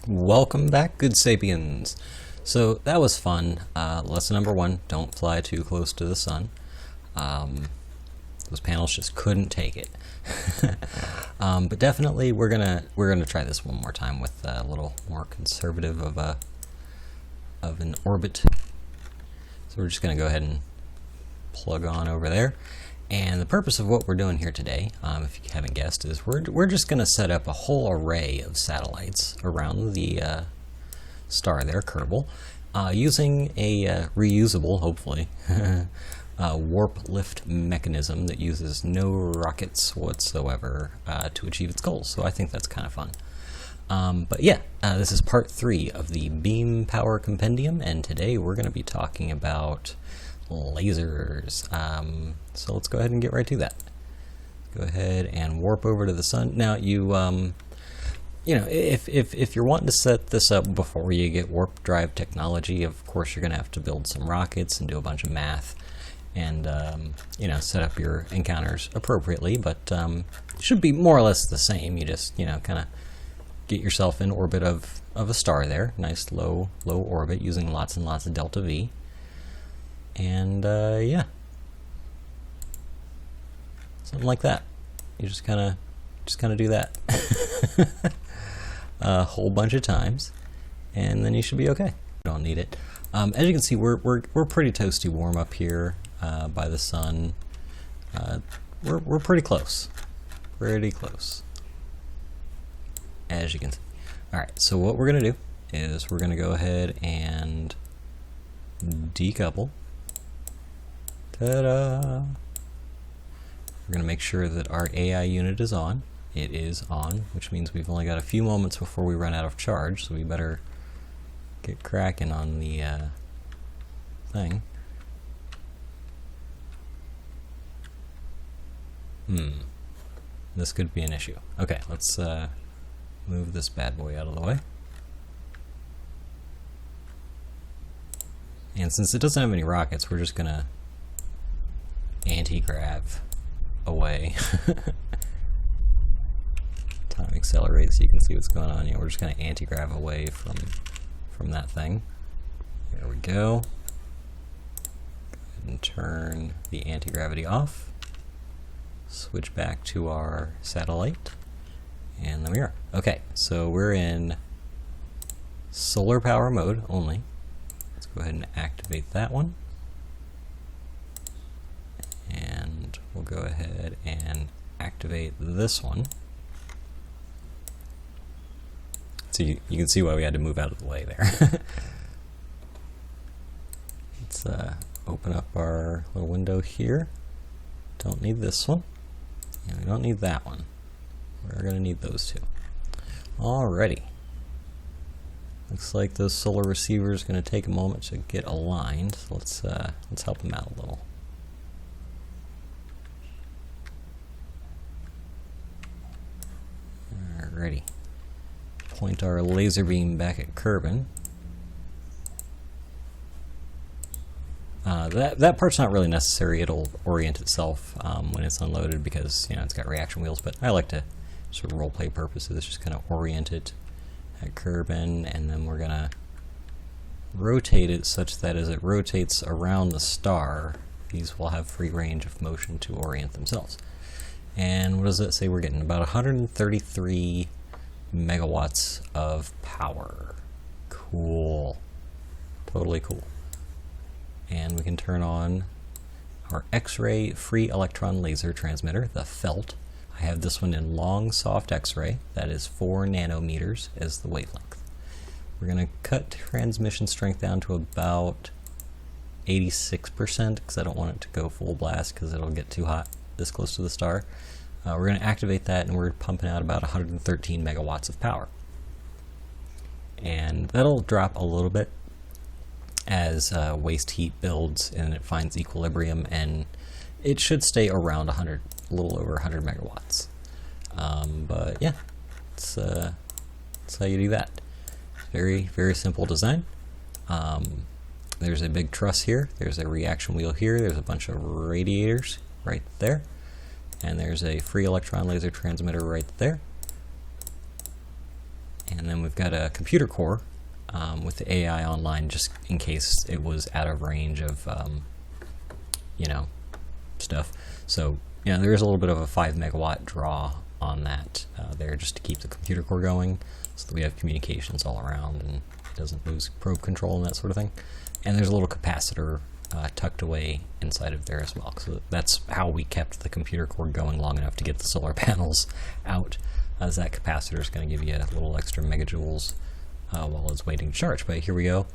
Welcome back, good Sapiens. So that was fun. Lesson number 1, don't fly too close to the sun. Those panels just couldn't take it. But definitely we're gonna try this one more time with a little more conservative of an orbit. So we're just gonna go ahead and plug on over there. And the purpose of what we're doing here today, if you haven't guessed, is we're just going to set up a whole array of satellites around the star there, Kerbol, using a reusable, hopefully, warp lift mechanism that uses no rockets whatsoever to achieve its goals. So I think that's kind of fun. But yeah, this is part 3 of the Beam Power Compendium, and today we're going to be talking about lasers. So let's go ahead and get right to that. Go ahead and warp over to the sun. Now you know, if you're wanting to set this up before you get warp drive technology, of course you're gonna have to build some rockets and do a bunch of math and you know, set up your encounters appropriately, but it should be more or less the same. You just, you know, kind of get yourself in orbit of a star there, nice low orbit using lots and lots of delta V. And yeah, something like that. You just kind of do that a whole bunch of times, and then you should be okay. You don't need it. As you can see, we're pretty toasty warm up here by the sun. We're pretty close, as you can see. All right, so what we're gonna do is we're gonna go ahead and decouple. Ta-da! We're going to make sure that our AI unit is on. It is on, which means we've only got a few moments before we run out of charge, so we better get cracking on the thing. This could be an issue. Okay, let's move this bad boy out of the way. And since it doesn't have any rockets, we're just going to anti-grav away. Time accelerate so you can see what's going on. Yeah, we're just going to anti-grav away from that thing. There we go. Go ahead and turn the anti-gravity off. Switch back to our satellite. And there we are. Okay, so we're in solar power mode only. Let's go ahead and activate that one. And we'll go ahead and activate this one. So you can see why we had to move out of the way there. Let's open up our little window here. Don't need this one. And we don't need that one. We're going to need those two. Alrighty. Looks like the solar receiver is going to take a moment to get aligned. So let's help him out a little. Alrighty. Point our laser beam back at Kerbin. That part's not really necessary. It'll orient itself when it's unloaded because, you know, it's got reaction wheels, but I like to, sort of roleplay purposes, just kind of orient it at Kerbin, and then we're gonna rotate it such that as it rotates around the star, these will have free range of motion to orient themselves. And what does that say we're getting? About 133 megawatts of power. Cool. Totally cool. And we can turn on our X-ray free electron laser transmitter, the FELT. I have this one in long soft X-ray. That is 4 nanometers as the wavelength. We're going to cut transmission strength down to about 86% because I don't want it to go full blast because it'll get too hot this close to the star. We're going to activate that, and we're pumping out about 113 megawatts of power. And that'll drop a little bit as waste heat builds and it finds equilibrium, and it should stay around 100, a little over 100 megawatts. But yeah, that's how you do that. Very, very simple design. There's a big truss here, there's a reaction wheel here, there's a bunch of radiators right there, and there's a free electron laser transmitter right there. And then we've got a computer core with the AI online, just in case it was out of range of, you know, stuff. So, you know, there is a little bit of a 5 megawatt draw on that there, just to keep the computer core going, so that we have communications all around and it doesn't lose probe control and that sort of thing. And there's a little capacitor tucked away inside of there as well. So that's how we kept the computer core going long enough to get the solar panels out, as that capacitor is going to give you a little extra megajoules while it's waiting to charge. But here we go,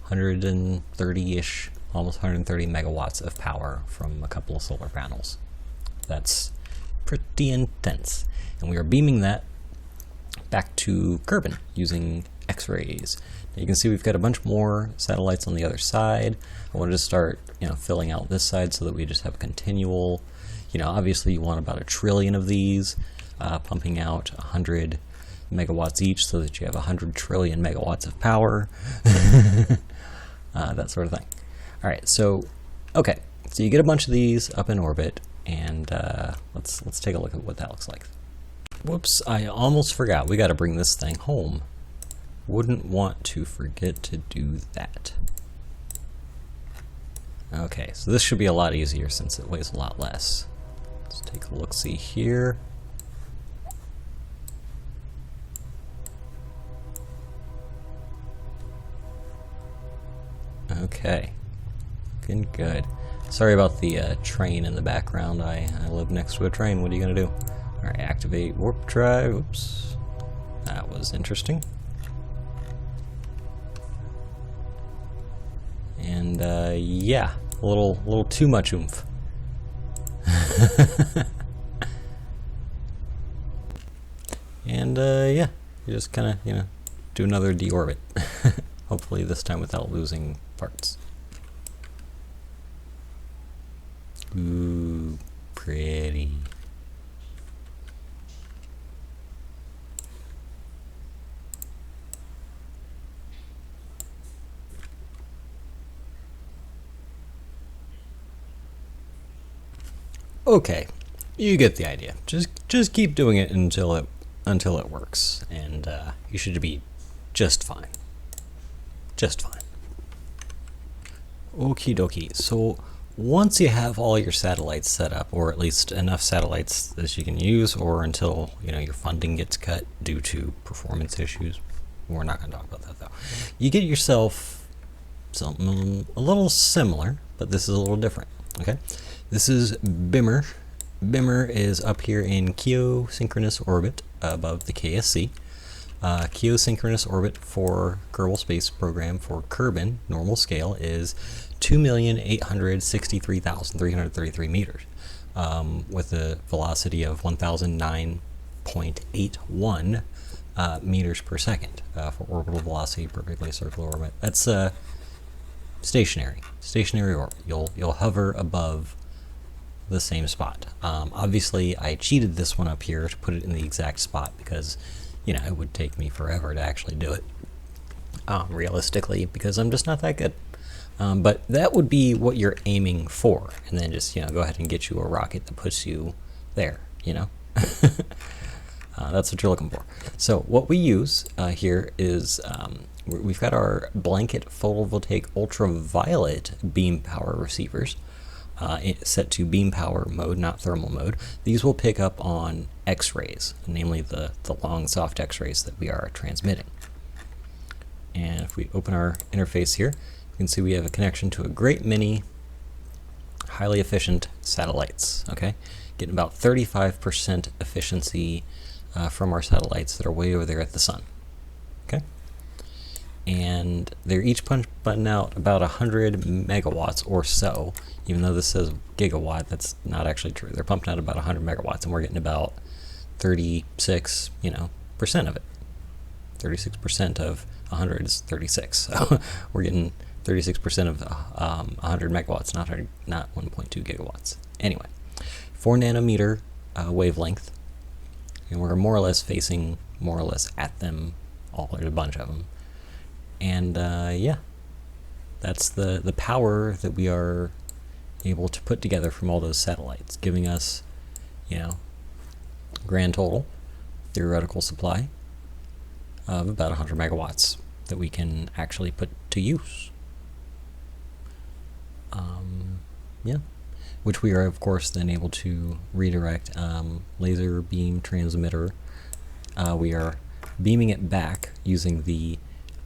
130-ish, almost 130 megawatts of power from a couple of solar panels. That's pretty intense. And we are beaming that back to Kerbin using X-rays. You can see we've got a bunch more satellites on the other side. I wanted to start, you know, filling out this side so that we just have continual, you know, obviously you want about 1 trillion of these, pumping out 100 megawatts each so that you have 100 trillion megawatts of power, that sort of thing. All right, so, okay, so you get a bunch of these up in orbit, and let's take a look at what that looks like. Whoops, I almost forgot. We got to bring this thing home. Wouldn't want to forget to do that. Okay, so this should be a lot easier since it weighs a lot less. Let's take a look-see here. Okay, looking good. Sorry about the train in the background. I live next to a train. What are you gonna do? All right, activate warp drive. Oops, that was interesting. And yeah, a little too much oomph. And yeah, you just kind of, you know, do another deorbit. Hopefully this time without losing parts. Ooh, pretty. Okay, you get the idea. Just keep doing it until it works, and you should be just fine. Just fine. Okie dokie. So once you have all your satellites set up, or at least enough satellites that you can use, or until, you know, your funding gets cut due to performance issues, we're not going to talk about that though. You get yourself something a little similar, but this is a little different. Okay, this is Bimmer. Bimmer is up here in geosynchronous orbit above the KSC. Geosynchronous orbit for Kerbal Space Program for Kerbin, normal scale, is 2,863,333 meters, with a velocity of 1,009.81 meters per second for orbital velocity, perfectly circular orbit. That's stationary orbit. You'll hover above the same spot. Obviously, I cheated this one up here to put it in the exact spot because, you know, it would take me forever to actually do it, realistically, because I'm just not that good. But that would be what you're aiming for, and then just, you know, go ahead and get you a rocket that puts you there, you know. That's what you're looking for. So what we use here is we've got our blanket photovoltaic ultraviolet beam power receivers set to beam power mode, not thermal mode. These will pick up on X-rays, namely the long soft X-rays that we are transmitting. And if we open our interface here, you can see we have a connection to a great many highly efficient satellites. Okay, getting about 35% efficiency from our satellites that are way over there at the sun. Okay, and they're each putting out about 100 megawatts or so. Even though this says gigawatt, that's not actually true. They're pumping out about 100 megawatts, and we're getting about 36, percent of it. 36% of 100 is 36, so we're getting 36% of 100 megawatts, not 1.2 gigawatts. Anyway, 4 nanometer wavelength, and we're more or less facing more or less at them all. There's a bunch of them, and yeah, that's the power that we are able to put together from all those satellites, giving us, grand total theoretical supply of about 100 megawatts that we can actually put to use. Yeah, which we are of course then able to redirect. Laser beam transmitter, we are beaming it back using the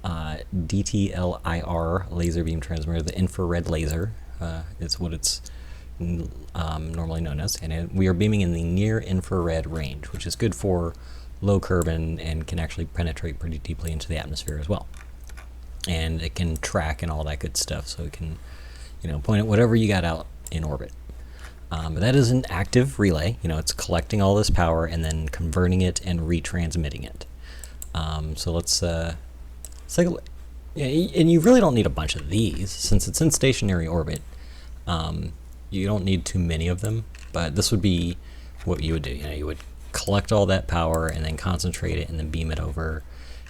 DTLIR laser beam transmitter. The infrared laser is what it's normally known as, and we are beaming in the near infrared range, which is good for low Kerbin and can actually penetrate pretty deeply into the atmosphere as well. And it can track and all that good stuff, so it can point at whatever you got out in orbit. But that is an active relay. It's collecting all this power and then converting it and retransmitting it. So let's take a look. Yeah, and you really don't need a bunch of these since it's in stationary orbit. You don't need too many of them, but this would be what you would do. You would collect all that power and then concentrate it and then beam it over.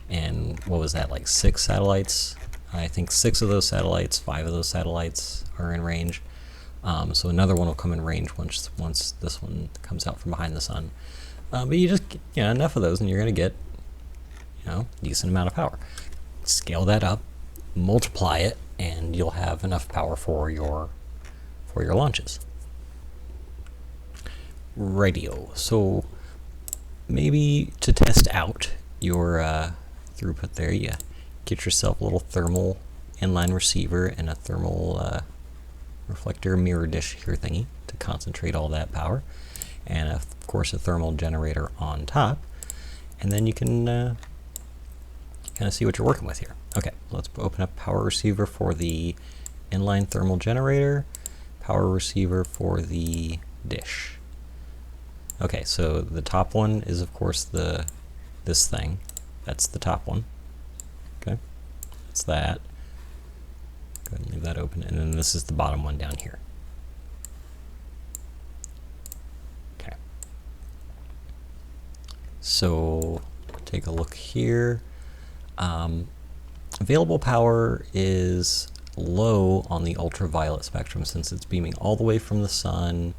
And what was that, like 6 satellites? I think 6 of those satellites, 5 of those satellites are in range. So another one will come in range once this one comes out from behind the sun. But you just enough of those, and you're going to get decent amount of power. Scale that up, multiply it, and you'll have enough power for your launches. Radio. So maybe to test out your throughput there, you get yourself a little thermal inline receiver and a thermal reflector mirror dish here thingy to concentrate all that power, and of course a thermal generator on top, and then you can kind of see what you're working with here. Okay, let's open up power receiver for the inline thermal generator, power receiver for the dish. Okay, so the top one is of course this thing. That's the top one. Okay, it's that. Go ahead and leave that open, and then this is the bottom one down here. Okay. So take a look here. Available power is low on the ultraviolet spectrum since it's beaming all the way from the sun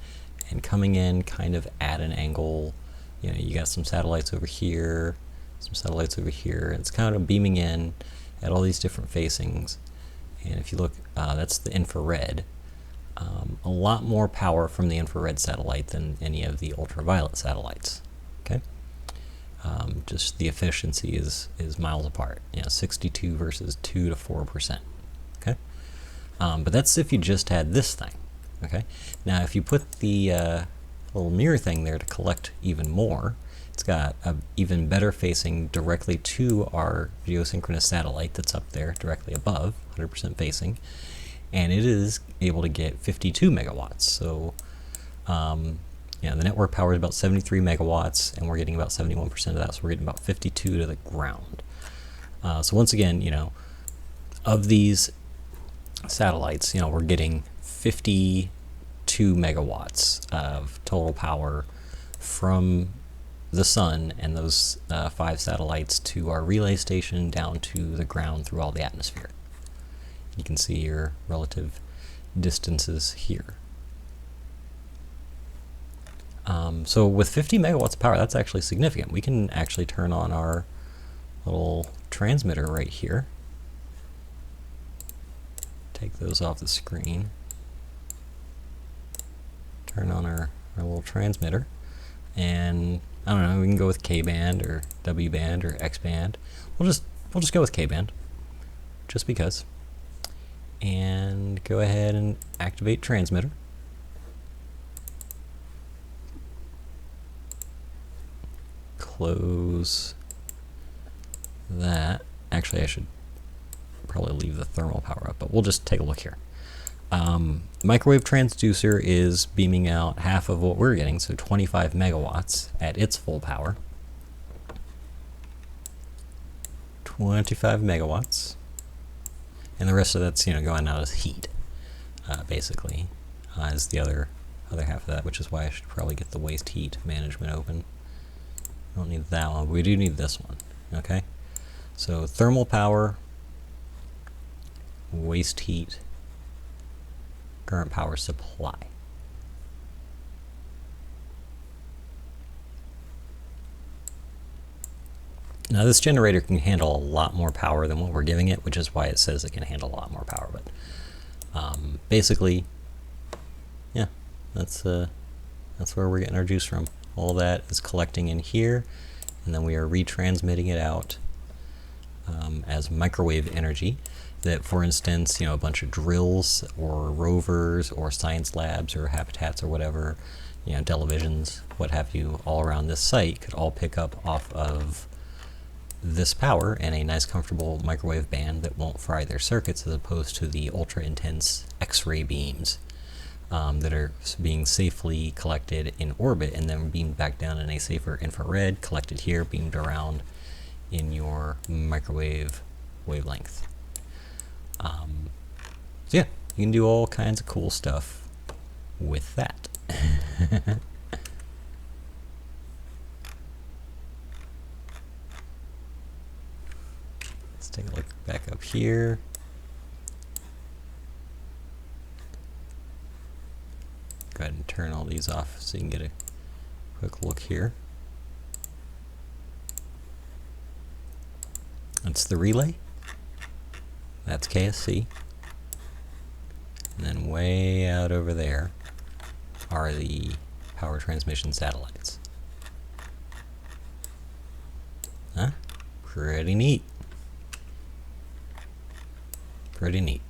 and coming in kind of at an angle. You got some satellites over here, some satellites over here. It's kind of beaming in at all these different facings. And if you look, that's the infrared. A lot more power from the infrared satellite than any of the ultraviolet satellites. Okay, just the efficiency is miles apart. 62 versus 2 to 4%. Okay, but that's if you just had this thing. Okay, now if you put the little mirror thing there to collect even more, it's got a even better facing directly to our geosynchronous satellite that's up there directly above, 100% facing, and it is able to get 52 megawatts. So the network power is about 73 megawatts, and we're getting about 71% of that, so we're getting about 52 to the ground. So once again, of these satellites, we're getting 52 megawatts of total power from the sun and those 5 satellites to our relay station down to the ground through all the atmosphere. You can see your relative distances here. So with 50 megawatts of power, that's actually significant. We can actually turn on our little transmitter right here. Take those off the screen. Turn on our little transmitter, and I don't know, we can go with K-band or W-band or X-band. We'll just go with K-band, just because. And go ahead and activate transmitter. Close that. Actually, I should probably leave the thermal power up, but we'll just take a look here. Microwave transducer is beaming out half of what we're getting, so 25 megawatts at its full power. 25 megawatts. And the rest of that's, going out as heat, basically, is the other half of that, which is why I should probably get the waste heat management open. Don't need that one, but we do need this one, okay? So thermal power, waste heat, current power supply. Now this generator can handle a lot more power than what we're giving it, which is why it says it can handle a lot more power. But basically, yeah, that's where we're getting our juice from. All that is collecting in here, and then we are retransmitting it out as microwave energy. That, for instance, a bunch of drills or rovers or science labs or habitats or whatever, televisions, what have you, all around this site could all pick up off of this power in a nice comfortable microwave band that won't fry their circuits, as opposed to the ultra intense X-ray beams that are being safely collected in orbit and then beamed back down in a safer infrared, collected here, beamed around in your microwave wavelength. So yeah, you can do all kinds of cool stuff with that. Let's take a look back up here. Go ahead and turn all these off so you can get a quick look here. That's the relay. That's KSC. And then way out over there are the power transmission satellites. Huh? Pretty neat. Pretty neat.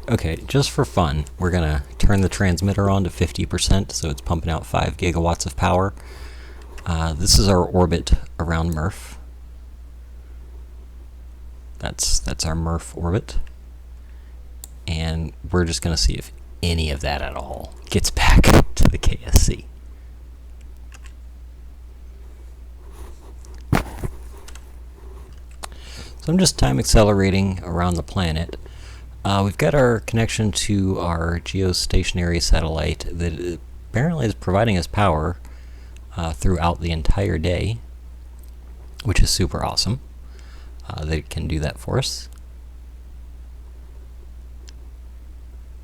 Okay, just for fun, we're gonna turn the transmitter on to 50%, so it's pumping out 5 gigawatts of power. This is our orbit around Murph. That's our Murph orbit. And we're just gonna see if any of that at all gets back to the KSC. So I'm just time accelerating around the planet. We've got our connection to our geostationary satellite that apparently is providing us power throughout the entire day, which is super awesome that it can do that for us.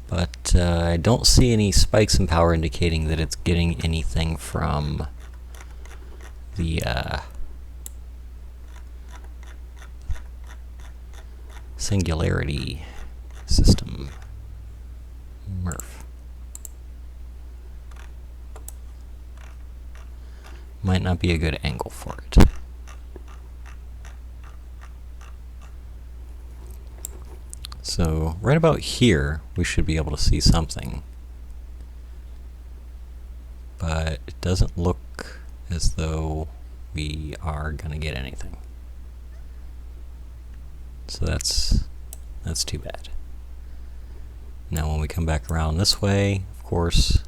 But I don't see any spikes in power indicating that it's getting anything from the singularity system, Murph. Might not be a good angle for it. So right about here, we should be able to see something. But it doesn't look as though we are going to get anything. So that's too bad. Now when we come back around this way, of course,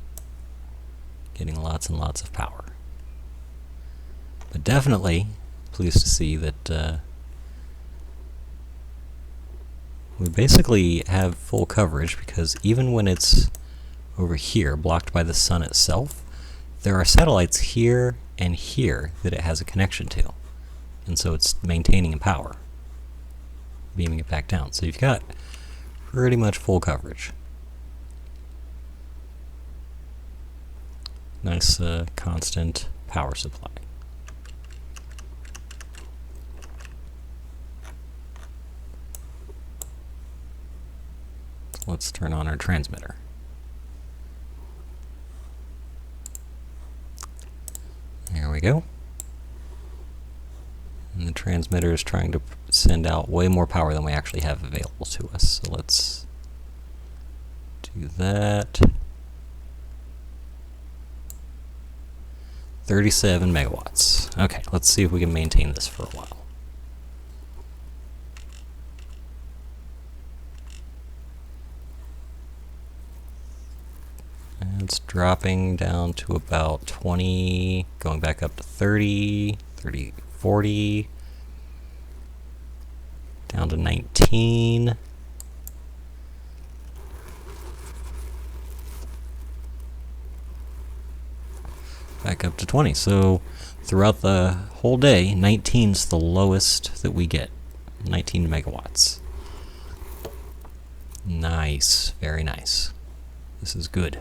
getting lots and lots of power. But definitely pleased to see that we basically have full coverage, because even when it's over here, blocked by the sun itself, there are satellites here and here that it has a connection to. And so it's maintaining power, beaming it back down. So you've got pretty much full coverage. Nice constant power supply. So let's turn on our transmitter. There we go. And the transmitter is trying to send out way more power than we actually have available to us. So let's do that. 37 megawatts. Okay, let's see if we can maintain this for a while. And it's dropping down to about 20, going back up to 30, 30, 40, down to 19. Back up to 20. So throughout the whole day, 19's the lowest that we get. 19 megawatts. Nice. Very nice. This is good.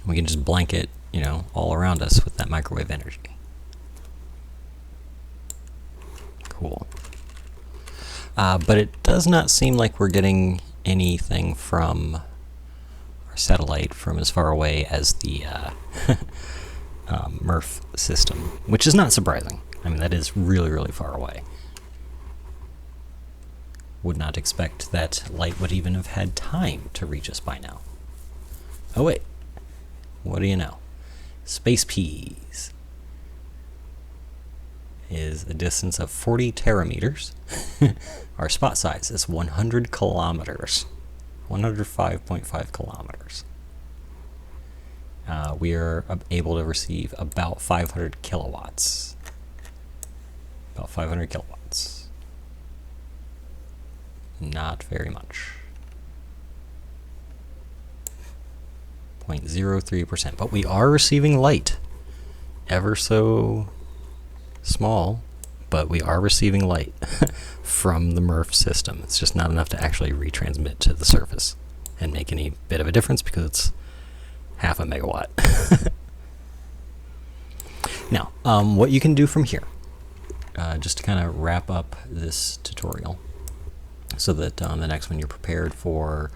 We can just blanket, you know, all around us with that microwave energy. Cool. But it does not seem like we're getting anything from our satellite from as far away as the Murph system, which is not surprising. I mean, that is really, really far away. Would not expect that light would even have had time to reach us by now. Oh wait, what do you know? Space Peas is a distance of 40 terameters. Our spot size is 100 kilometers. 105.5 kilometers. We are able to receive about 500 kilowatts. About 500 kilowatts. Not very much. 0.03%. But we are receiving light. Ever so small, but we are receiving light from the Murph system. It's just not enough to actually retransmit to the surface and make any bit of a difference because it's half a megawatt. Now, what you can do from here, just to kind of wrap up this tutorial, so that on the next one you're prepared for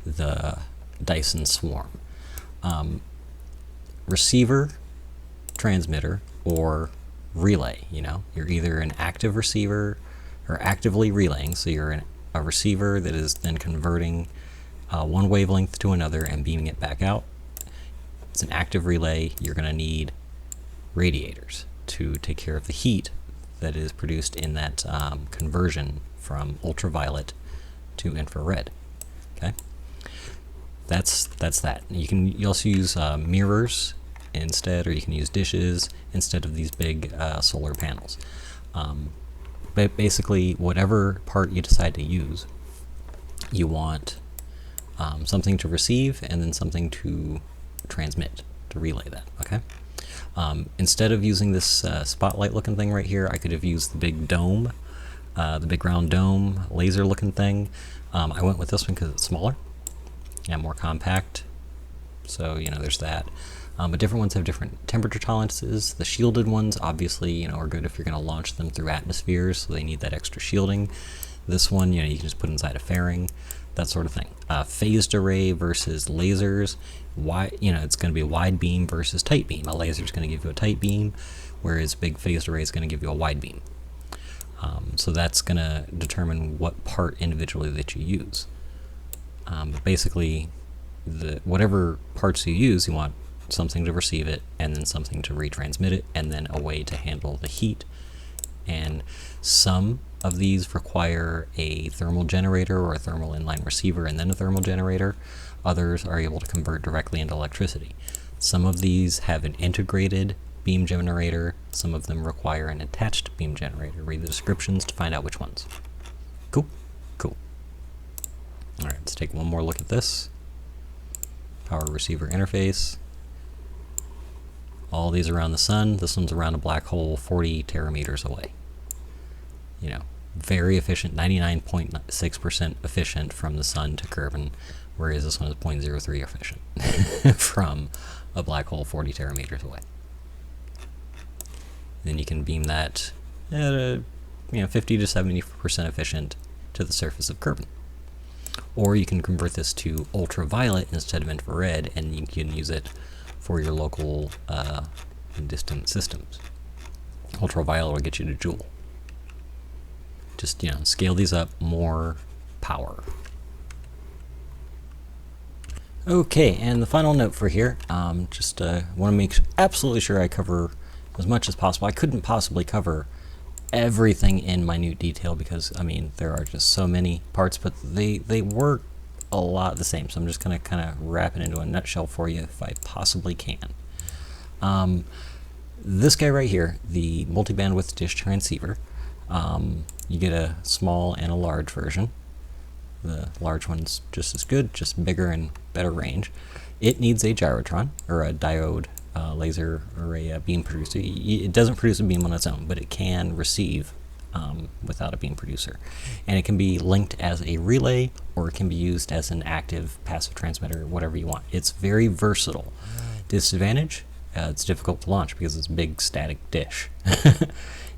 the Dyson swarm. Receiver, transmitter, or relay. You're either an active receiver or actively relaying, so you're a receiver that is then converting one wavelength to another and beaming it back out. It's an active relay. You're going to need radiators to take care of the heat that is produced in that conversion from ultraviolet to infrared. Okay, that's that. You also use mirrors instead, or you can use dishes instead of these big solar panels. But basically, whatever part you decide to use, you want something to receive and then something to transmit, to relay that. Okay. Instead of using this spotlight looking thing right here, I could have used the big dome, the big round dome laser looking thing. I went with this one because it's smaller and more compact. So, there's that. But different ones have different temperature tolerances. The shielded ones, obviously, are good if you're going to launch them through atmospheres, so they need that extra shielding. This one, you can just put inside a fairing, that sort of thing. Phased array versus lasers. It's going to be a wide beam versus tight beam. A laser is going to give you a tight beam, whereas big phased array is going to give you a wide beam. So that's going to determine what part individually that you use. But basically, whatever parts you use, you want something to receive it, and then something to retransmit it, and then a way to handle the heat. And some of these require a thermal generator or a thermal inline receiver and then a thermal generator. Others are able to convert directly into electricity. Some of these have an integrated beam generator. Some of them require an attached beam generator. Read the descriptions to find out which ones. Cool? Cool. All right, let's take one more look at this. Power receiver interface. All these around the sun. This one's around a black hole 40 terameters away. Very efficient, 99.6% efficient from the sun to Kerbin, whereas this one is 0.03 efficient from a black hole 40 terameters away. Then you can beam that at a 50 to 70% efficient to the surface of Kerbin. Or you can convert this to ultraviolet instead of infrared, and you can use it for your local and distant systems. Ultraviolet will get you to joule. Just, scale these up, more power. Okay, and the final note for here, just want to make absolutely sure I cover as much as possible. I couldn't possibly cover everything in minute detail because, there are just so many parts, but they work a lot the same. So I'm just going to kind of wrap it into a nutshell for you if I possibly can. This guy right here, the multi-bandwidth dish transceiver, you get a small and a large version. The large one's just as good, just bigger and better range. It needs a gyrotron, or a diode laser, or a beam producer. It doesn't produce a beam on its own, but it can receive without a beam producer. And it can be linked as a relay, or it can be used as an active passive transmitter, whatever you want. It's very versatile. Disadvantage, it's difficult to launch because it's a big static dish.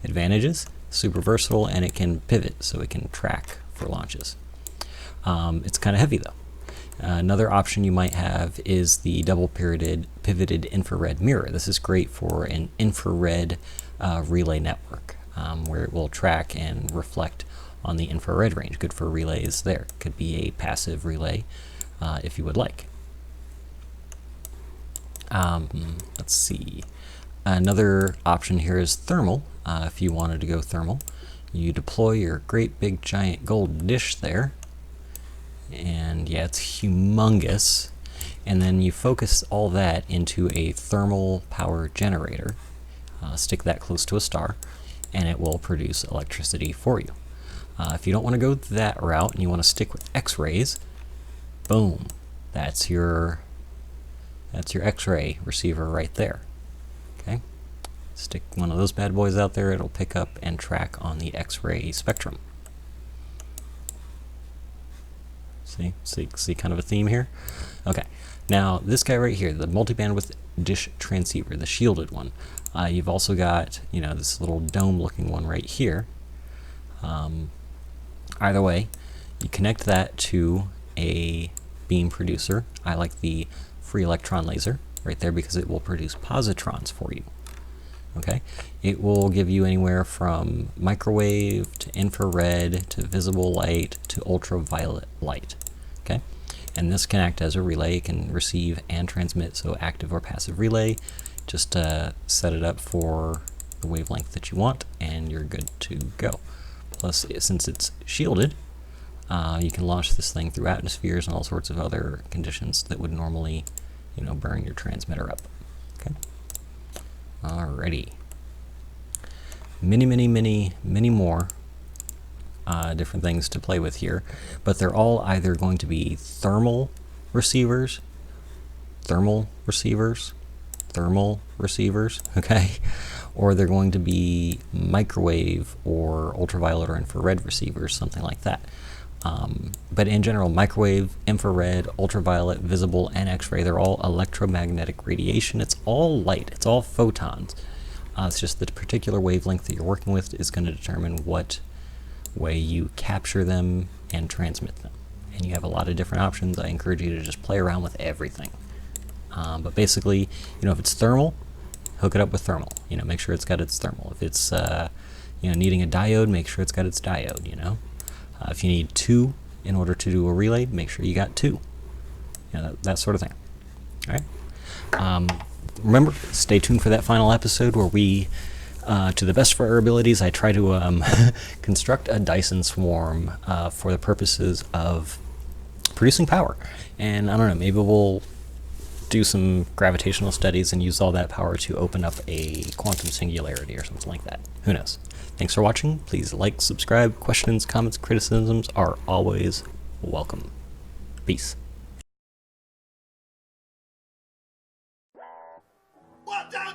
Advantages, super versatile, and it can pivot, so it can track for launches. It's kind of heavy though. Another option you might have is the double pivoted infrared mirror. This is great for an infrared relay network, where it will track and reflect on the infrared range. Good for relays there. Could be a passive relay if you would like. Let's see. Another option here is thermal. If you wanted to go thermal, you deploy your great big giant gold dish there, and yeah, it's humongous, and then you focus all that into a thermal power generator, stick that close to a star, and it will produce electricity for you. If you don't want to go that route and you want to stick with X-rays, boom, that's your X-ray receiver right there. Okay, stick one of those bad boys out there, it'll pick up and track on the X-ray spectrum. See kind of a theme here? Okay, now this guy right here, the multi-bandwidth dish transceiver, the shielded one. You've also got, this little dome-looking one right here. Either way, you connect that to a beam producer. I like the free electron laser right there because it will produce positrons for you. Okay, it will give you anywhere from microwave to infrared to visible light to ultraviolet light. Okay, and this can act as a relay. It can receive and transmit, so active or passive relay. Just set it up for the wavelength that you want and you're good to go. Plus, since it's shielded, you can launch this thing through atmospheres and all sorts of other conditions that would normally, you know, burn your transmitter up. Okay. Alrighty. Many more different things to play with here, but they're all either going to be thermal receivers, okay, or they're going to be microwave or ultraviolet or infrared receivers, something like that. But in general, microwave, infrared, ultraviolet, visible, and X-ray, they're all electromagnetic radiation. It's all light. It's all photons. It's just the particular wavelength that you're working with is going to determine what way you capture them and transmit them. And you have a lot of different options. I encourage you to just play around with everything. But basically, you know, if it's thermal, hook it up with thermal. You know, make sure it's got its thermal. If it's, you know, needing a diode, make sure it's got its diode, you know. If you need 2 in order to do a relay, make sure you got 2. You know, that sort of thing. All right. Remember, stay tuned for that final episode where we, to the best of our abilities, I try to construct a Dyson swarm for the purposes of producing power. And I don't know, maybe we'll do some gravitational studies and use all that power to open up a quantum singularity or something like that. Who knows? Thanks for watching. Please like, subscribe. Questions, comments, criticisms are always welcome. Peace. What the